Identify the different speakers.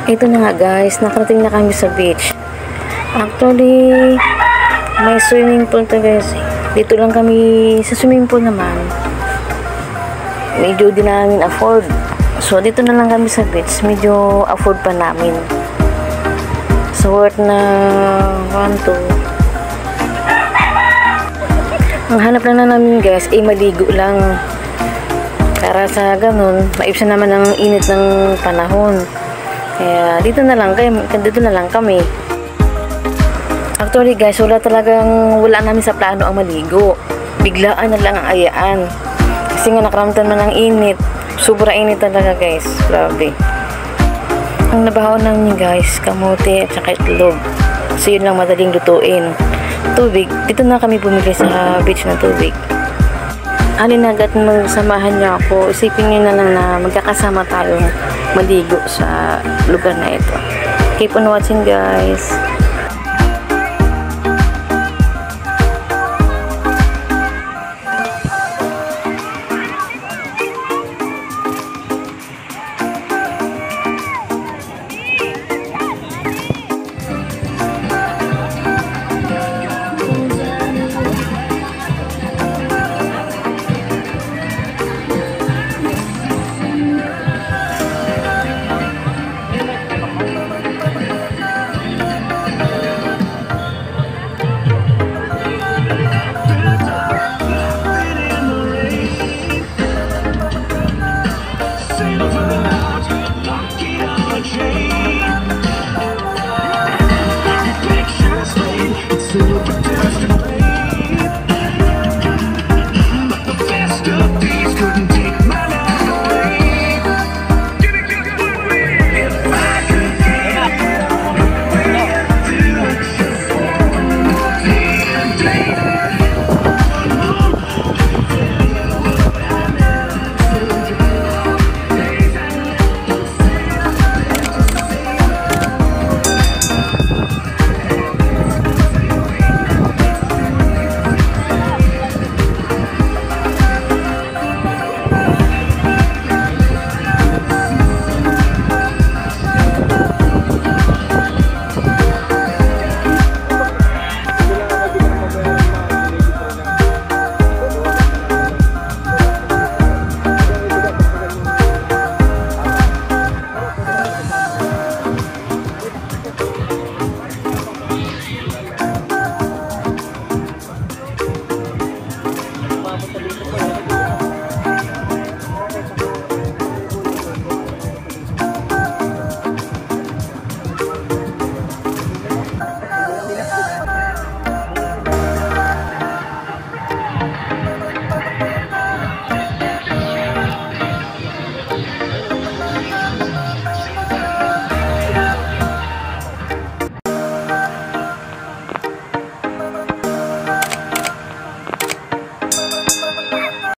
Speaker 1: Ito na nga guys, nakarating na kami sa beach. Actually, may swimming pool to guys. Dito lang kami sa swimming pool naman. Medyo di namin afford. So, dito na lang kami sa beach. Medyo afford pa namin. So, worth na 1, 2. Ang hanap lang na namin guys, ay maligo lang. Para sa ganun, maibsan naman ang init ng panahon. Kaya dito na lang kami. Actually guys, wala namin sa plano ang maligo. Biglaan na lang ang ayaan. Kasi nga nakaramtan man ng init. Sobra init talaga guys. Grabe. Ang nabahaw namin guys, kamote at saka itlog. Kasi yun lang madaling lutuin. Tubig. Dito na kami bumili sa beach ng tubig. Alinagat magsamahan niyo ako. Isipin niyo na lang na magkakasama tayong maligo sa lugar na ito. Keep on watching guys.